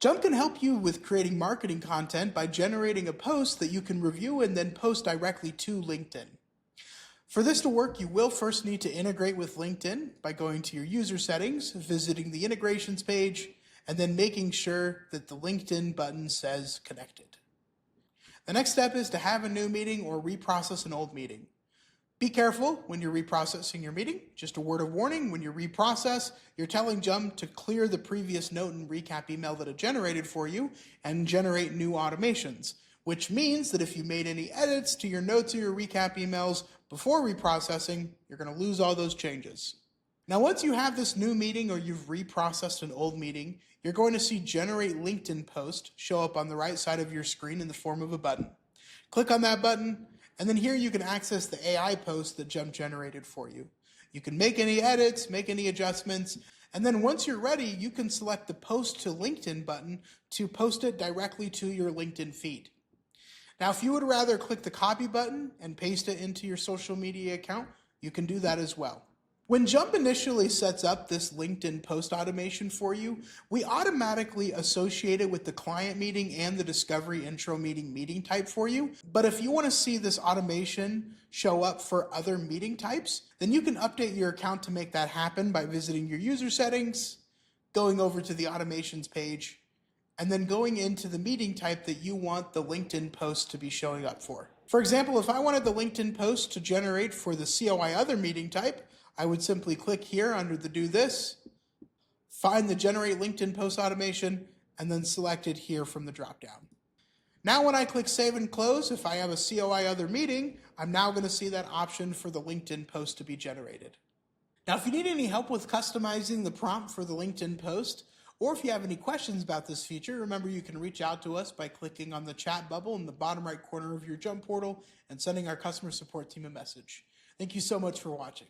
Jump can help you with creating marketing content by generating a post that you can review and then post directly to LinkedIn. For this to work, you will first need to integrate with LinkedIn by going to your user settings, visiting the integrations page, and then making sure that the LinkedIn button says connected. The next step is to have a new meeting or reprocess an old meeting. Be careful when you're reprocessing your meeting. Just a word of warning, when you reprocess, you're telling Jump to clear the previous note and recap email that it generated for you and generate new automations, which means that if you made any edits to your notes or your recap emails before reprocessing, you're going to lose all those changes. Now, once you have this new meeting or you've reprocessed an old meeting, you're going to see Generate LinkedIn Post show up on the right side of your screen in the form of a button. Click on that button, and then here you can access the AI post that Jump generated for you. You can make any edits, make any adjustments, and then once you're ready, you can select the Post to LinkedIn button to post it directly to your LinkedIn feed. Now, if you would rather click the copy button and paste it into your social media account, you can do that as well. When Jump initially sets up this LinkedIn post automation for you, we automatically associate it with the client meeting and the discovery intro meeting type for you. But if you want to see this automation show up for other meeting types, then you can update your account to make that happen by visiting your user settings, going over to the automations page, and then going into the meeting type that you want the LinkedIn post to be showing up for. For example, if I wanted the LinkedIn post to generate for the COI other meeting type, I would simply click here under the Do This, find the Generate LinkedIn Post automation, and then select it here from the dropdown. Now when I click Save and Close, if I have a COI other meeting, I'm now going to see that option for the LinkedIn post to be generated. Now, if you need any help with customizing the prompt for the LinkedIn post, or if you have any questions about this feature, remember you can reach out to us by clicking on the chat bubble in the bottom right corner of your Jump portal and sending our customer support team a message. Thank you so much for watching.